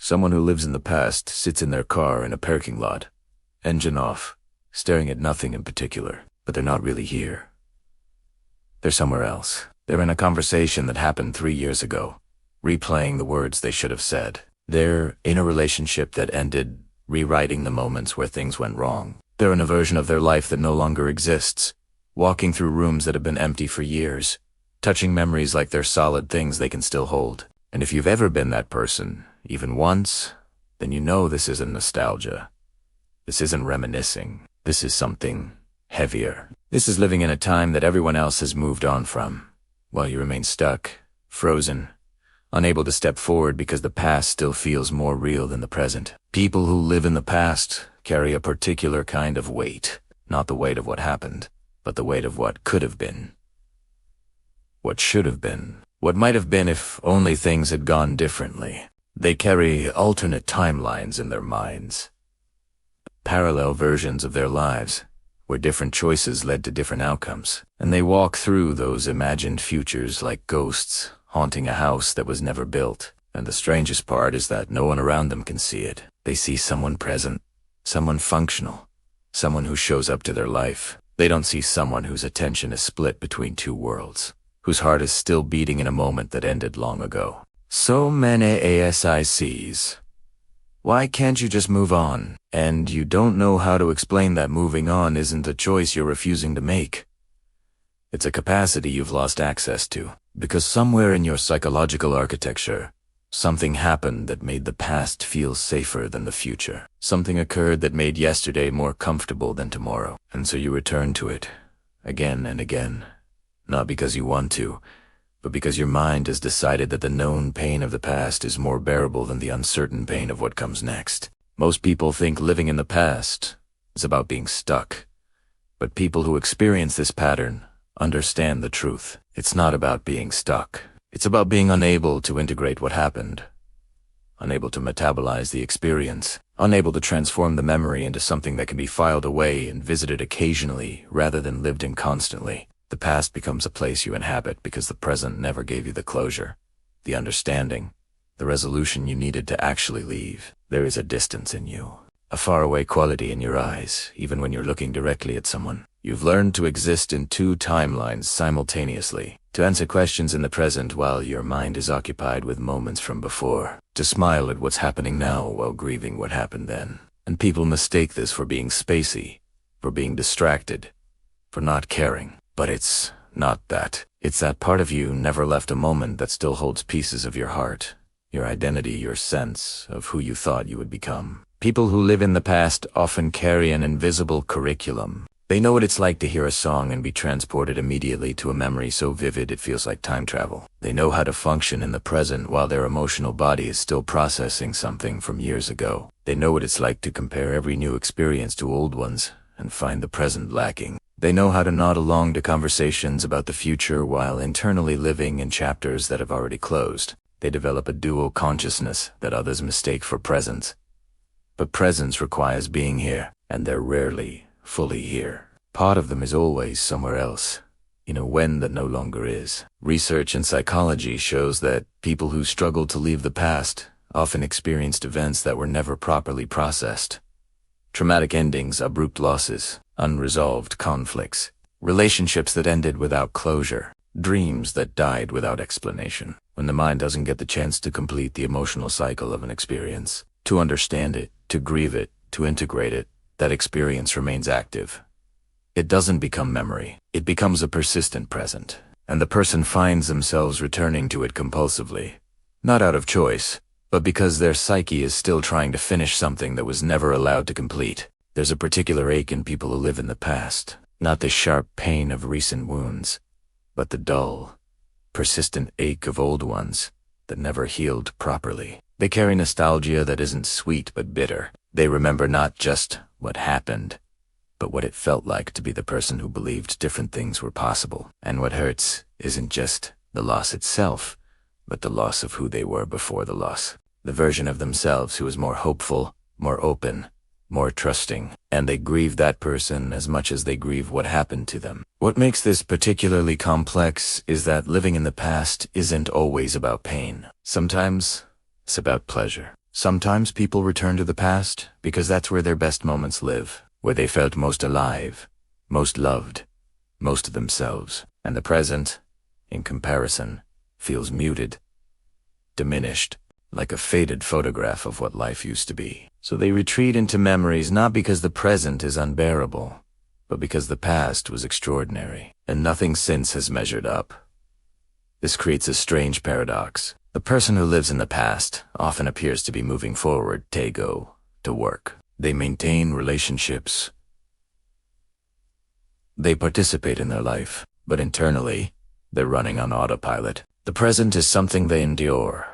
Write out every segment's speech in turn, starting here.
Someone who lives in the past sits in their car in a parking lot, engine off, staring at nothing in particular, but they're not really here. They're somewhere else. They're in a conversation that happened 3 years ago, replaying the words they should have said. They're in a relationship that ended, rewriting the moments where things went wrong. They're in a version of their life that no longer exists, walking through rooms that have been empty for years, touching memories like they're solid things they can still hold. And if you've ever been that person, even once, then you know this isn't nostalgia. This isn't reminiscing. This is something heavier. This is living in a time that everyone else has moved on from, while you remain stuck, frozen, unable to step forward because the past still feels more real than the present. People who live in the past carry a particular kind of weight, not the weight of what happened, but the weight of what could have been. What should have been. What might have been if only things had gone differently. They carry alternate timelines in their minds. Parallel versions of their lives, where different choices led to different outcomes. And they walk through those imagined futures like ghosts, haunting a house that was never built. And the strangest part is that no one around them can see it. They see someone present, someone functional, someone who shows up to their life. They don't see someone whose attention is split between two worlds, whose heart is still beating in a moment that ended long ago. So many ASICs. Why can't you just move on? And you don't know how to explain that moving on isn't a choice you're refusing to make. It's a capacity you've lost access to, because somewhere in your psychological architecture, something happened that made the past feel safer than the future. Something occurred that made yesterday more comfortable than tomorrow. And so you return to it, again and again. Not because you want to, but because your mind has decided that the known pain of the past is more bearable than the uncertain pain of what comes next. Most people think living in the past is about being stuck. But people who experience this pattern understand the truth. It's not about being stuck. It's about being unable to integrate what happened, unable to metabolize the experience, unable to transform the memory into something that can be filed away and visited occasionally rather than lived in constantly. The past becomes a place you inhabit because the present never gave you the closure, the understanding, the resolution you needed to actually leave. There is a distance in you, a faraway quality in your eyes, even when you're looking directly at someone. You've learned to exist in two timelines simultaneously, to answer questions in the present while your mind is occupied with moments from before, to smile at what's happening now while grieving what happened then. And people mistake this for being spacey, for being distracted, for not caring. But it's not that. It's that part of you never left a moment that still holds pieces of your heart, your identity, your sense of who you thought you would become. People who live in the past often carry an invisible curriculum. They know what it's like to hear a song and be transported immediately to a memory so vivid it feels like time travel. They know how to function in the present while their emotional body is still processing something from years ago. They know what it's like to compare every new experience to old ones and find the present lacking. They know how to nod along to conversations about the future while internally living in chapters that have already closed. They develop a dual consciousness that others mistake for presence. But presence requires being here, and they're rarely fully here. Part of them is always somewhere else, in a when that no longer is. Research in psychology shows that people who struggle to leave the past often experienced events that were never properly processed. Traumatic endings, abrupt losses, unresolved conflicts, relationships that ended without closure, dreams that died without explanation. When the mind doesn't get the chance to complete the emotional cycle of an experience, to understand it, to grieve it, to integrate it, that experience remains active. It doesn't become memory. It becomes a persistent present, and the person finds themselves returning to it compulsively, not out of choice, but because their psyche is still trying to finish something that was never allowed to complete. There's a particular ache in people who live in the past, not the sharp pain of recent wounds, but the dull, persistent ache of old ones that never healed properly. They carry nostalgia that isn't sweet but bitter. They remember not just what happened, but what it felt like to be the person who believed different things were possible. And what hurts isn't just the loss itself, but the loss of who they were before the loss. The version of themselves who was more hopeful, more open, more trusting. And they grieve that person as much as they grieve what happened to them. What makes this particularly complex is that living in the past isn't always about pain. Sometimes it's about pleasure. Sometimes people return to the past because that's where their best moments live, where they felt most alive, most loved, most of themselves. And the present, in comparison, feels muted, diminished, like a faded photograph of what life used to be. So they retreat into memories not because the present is unbearable, but because the past was extraordinary, and nothing since has measured up. This creates a strange paradox. The person who lives in the past often appears to be moving forward, to work. They maintain relationships. They participate in their life, but internally, they're running on autopilot. The present is something they endure,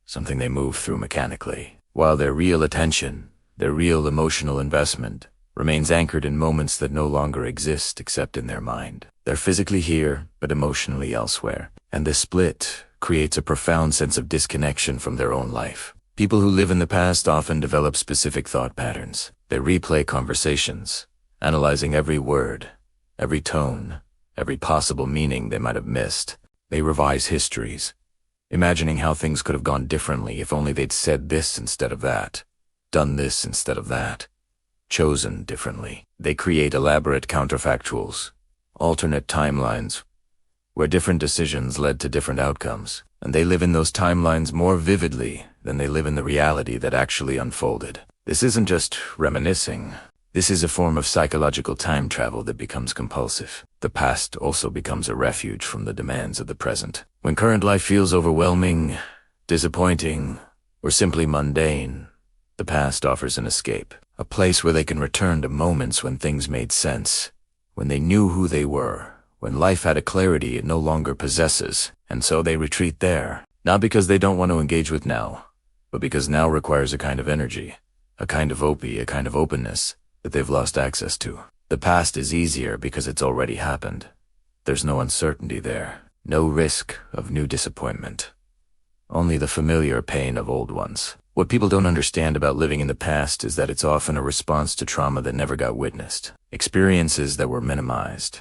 something they move through mechanically, while their real attention, their real emotional investment, remains anchored in moments that no longer exist except in their mind. They're physically here, but emotionally elsewhere. And this split creates a profound sense of disconnection from their own life. People who live in the past often develop specific thought patterns. They replay conversations, analyzing every word, every tone, every possible meaning they might have missed. They revise histories, imagining how things could have gone differently if only they'd said this instead of that, done this instead of that, chosen differently. They create elaborate counterfactuals, alternate timelines, where different decisions led to different outcomes, and they live in those timelines more vividly than they live in the reality that actually unfolded. This isn't just reminiscing. This is a form of psychological time travel that becomes compulsive. The past also becomes a refuge from the demands of the present. When current life feels overwhelming, disappointing, or simply mundane, the past offers an escape, a place where they can return to moments when things made sense, when they knew who they were, when life had a clarity it no longer possesses, and so they retreat there, not because they don't want to engage with now, but because now requires a kind of energy, a kind of a kind of openness that they've lost access to. The past is easier because it's already happened. There's no uncertainty there, no risk of new disappointment, only the familiar pain of old ones. What people don't understand about living in the past is that it's often a response to trauma that never got witnessed, experiences that were minimized,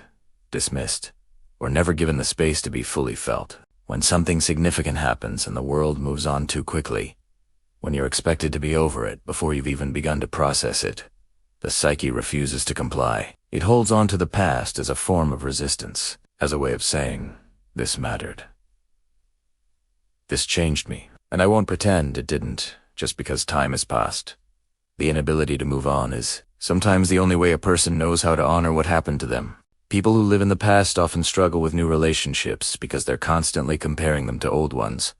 dismissed, or never given the space to be fully felt. When something significant happens and the world moves on too quickly, when you're expected to be over it before you've even begun to process it, the psyche refuses to comply. It holds on to the past as a form of resistance, as a way of saying, this mattered. This changed me, and I won't pretend it didn't, just because time has passed. The inability to move on is sometimes the only way a person knows how to honor what happened to them. People who live in the past often struggle with new relationships because they're constantly comparing them to old ones.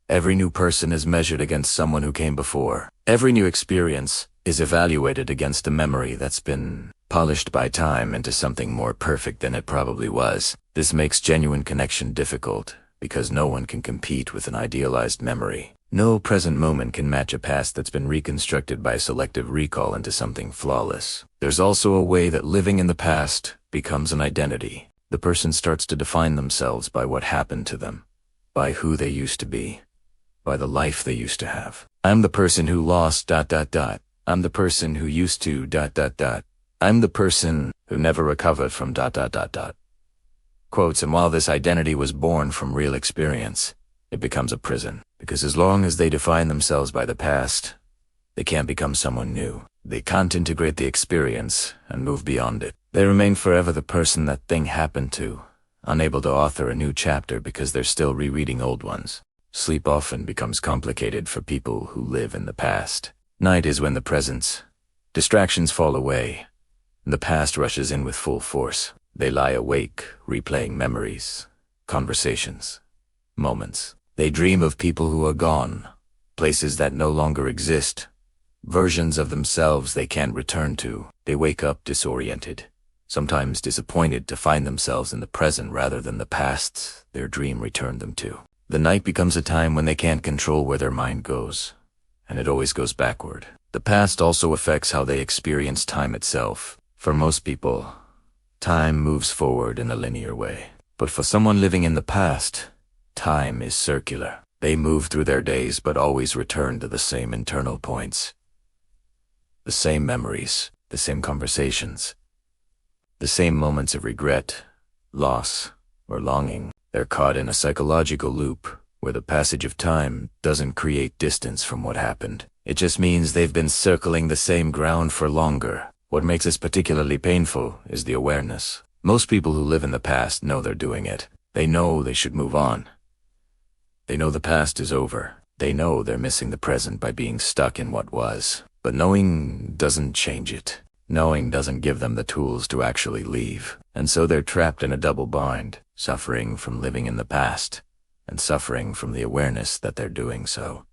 Every new person is measured against someone who came before. Every new experience is evaluated against a memory that's been polished by time into something more perfect than it probably was. This makes genuine connection difficult because no one can compete with an idealized memory. No present moment can match a past that's been reconstructed by selective recall into something flawless. There's also a way that living in the past becomes an identity. The person starts to define themselves by what happened to them, by who they used to be, by the life they used to have. I'm the person who lost ... I'm the person who used to ... I'm the person who never recovered from ... Quotes, and while this identity was born from real experience, it becomes a prison, because as long as they define themselves by the past, they can't become someone new. They can't integrate the experience and move beyond it. They remain forever the person that thing happened to, unable to author a new chapter because they're still rereading old ones. Sleep often becomes complicated for people who live in the past. Night is when the presence, distractions fall away, and the past rushes in with full force. They lie awake, replaying memories, conversations, moments. They dream of people who are gone, places that no longer exist, versions of themselves they can't return to. They wake up disoriented, sometimes disappointed to find themselves in the present rather than the past their dream returned them to. The night becomes a time when they can't control where their mind goes, and it always goes backward. The past also affects how they experience time itself. For most people, time moves forward in a linear way. But for someone living in the past, time is circular. They move through their days but always return to the same internal points. The same memories, the same conversations, the same moments of regret, loss, or longing. They're caught in a psychological loop where the passage of time doesn't create distance from what happened. It just means they've been circling the same ground for longer. What makes this particularly painful is the awareness. Most people who live in the past know they're doing it. They know they should move on. They know the past is over. They know they're missing the present by being stuck in what was. But knowing doesn't change it. Knowing doesn't give them the tools to actually leave. And so they're trapped in a double bind, suffering from living in the past, and suffering from the awareness that they're doing so.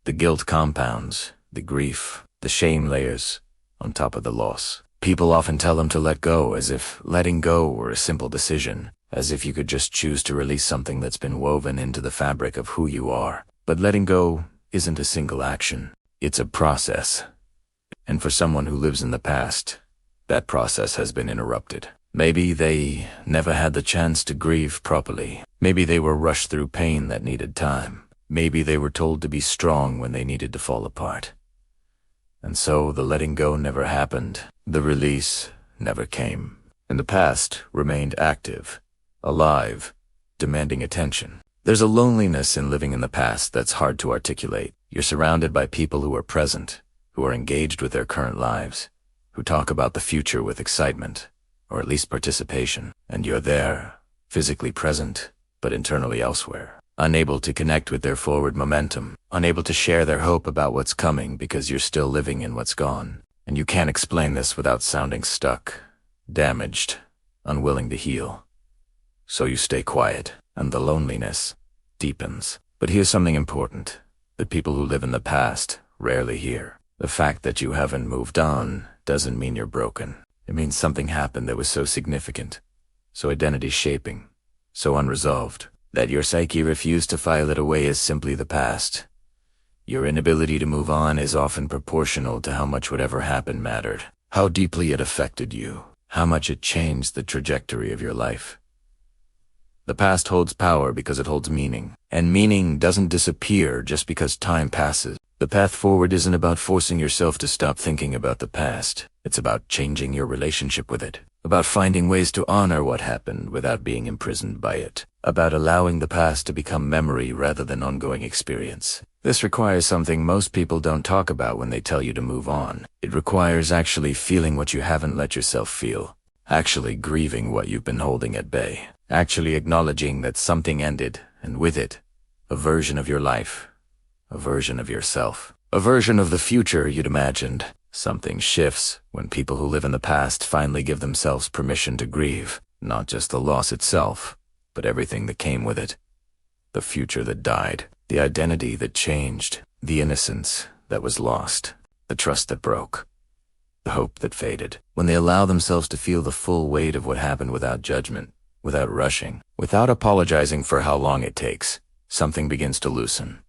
The guilt compounds, the grief, the shame layers on top of the loss. People often tell them to let go, as if letting go were a simple decision, as if you could just choose to release something that's been woven into the fabric of who you are. But letting go isn't a single action. It's a process. And for someone who lives in the past, that process has been interrupted. Maybe they never had the chance to grieve properly. Maybe they were rushed through pain that needed time. Maybe they were told to be strong when they needed to fall apart. And so the letting go never happened. The release never came. And the past remained active, alive, demanding attention. There's a loneliness in living in the past that's hard to articulate. You're surrounded by people who are present, who are engaged with their current lives, who talk about the future with excitement, or at least participation. And you're there, physically present, but internally elsewhere. Unable to connect with their forward momentum, unable to share their hope about what's coming because you're still living in what's gone. And you can't explain this without sounding stuck, damaged, unwilling to heal. So you stay quiet, and the loneliness deepens. But here's something important that people who live in the past rarely hear. The fact that you haven't moved on doesn't mean you're broken. It means something happened that was so significant, so identity-shaping, so unresolved, that your psyche refused to file it away as simply the past. Your inability to move on is often proportional to how much whatever happened mattered, how deeply it affected you, how much it changed the trajectory of your life. The past holds power because it holds meaning, and meaning doesn't disappear just because time passes. The path forward isn't about forcing yourself to stop thinking about the past. It's about changing your relationship with it, about finding ways to honor what happened without being imprisoned by it, about allowing the past to become memory rather than ongoing experience. This requires something most people don't talk about when they tell you to move on. It requires actually feeling what you haven't let yourself feel, actually grieving what you've been holding at bay, actually acknowledging that something ended, and with it, a version of your life, a version of yourself, a version of the future you'd imagined. Something shifts when people who live in the past finally give themselves permission to grieve, not just the loss itself, but everything that came with it. The future that died, the identity that changed, the innocence that was lost, the trust that broke, the hope that faded. When they allow themselves to feel the full weight of what happened without judgment, without rushing, without apologizing for how long it takes, something begins to loosen.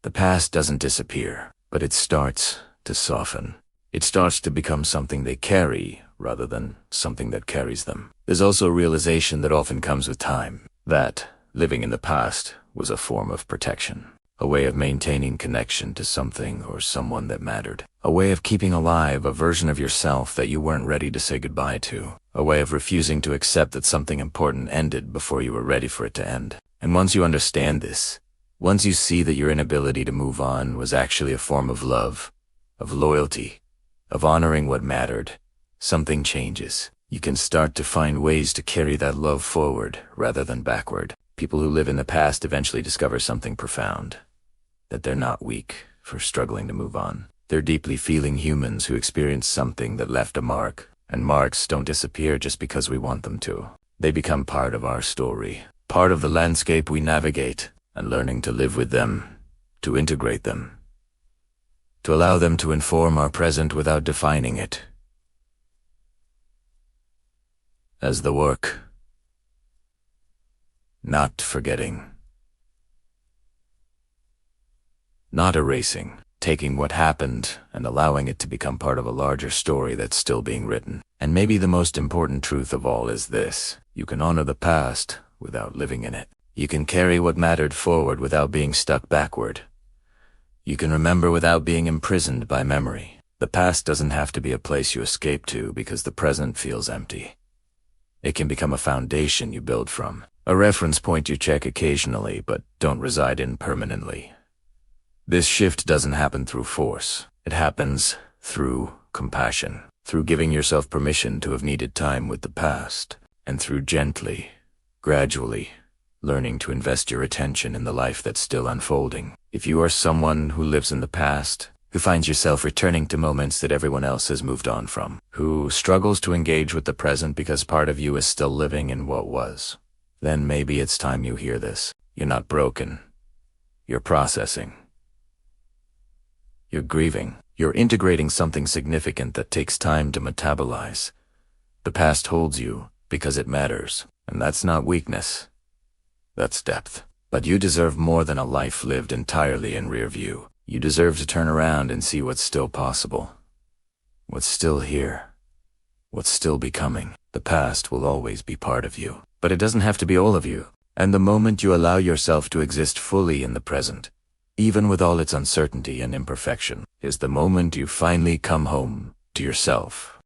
The past doesn't disappear, but it starts to soften. It starts to become something they carry rather than something that carries them. There's also a realization that often comes with time, that living in the past was a form of protection, a way of maintaining connection to something or someone that mattered, a way of keeping alive a version of yourself that you weren't ready to say goodbye to, a way of refusing to accept that something important ended before you were ready for it to end. And once you understand this, once you see that your inability to move on was actually a form of love, of loyalty, of honoring what mattered, something changes. You can start to find ways to carry that love forward rather than backward. People who live in the past eventually discover something profound, that they're not weak for struggling to move on. They're deeply feeling humans who experience something that left a mark, and marks don't disappear just because we want them to. They become part of our story, part of the landscape we navigate, and learning to live with them, to integrate them, to allow them to inform our present without defining it. As the work, not forgetting, not erasing, taking what happened and allowing it to become part of a larger story that's still being written. And maybe the most important truth of all is this: you can honor the past without living in it. You can carry what mattered forward without being stuck backward. You can remember without being imprisoned by memory. The past doesn't have to be a place you escape to because the present feels empty. It can become a foundation you build from, A reference point you check occasionally but don't reside in permanently. This shift doesn't happen through force. It happens through compassion, through giving yourself permission to have needed time with the past, and through gently, gradually, learning to invest your attention in the life that's still unfolding. If you are someone who lives in the past, who finds yourself returning to moments that everyone else has moved on from, who struggles to engage with the present because part of you is still living in what was, then maybe it's time you hear this. You're not broken. You're processing. You're grieving. You're integrating something significant that takes time to metabolize. The past holds you because it matters, and that's not weakness. That's depth. But you deserve more than a life lived entirely in rear view. You deserve to turn around and see what's still possible, what's still here, what's still becoming. The past will always be part of you, but it doesn't have to be all of you. And the moment you allow yourself to exist fully in the present, even with all its uncertainty and imperfection, is the moment you finally come home to yourself.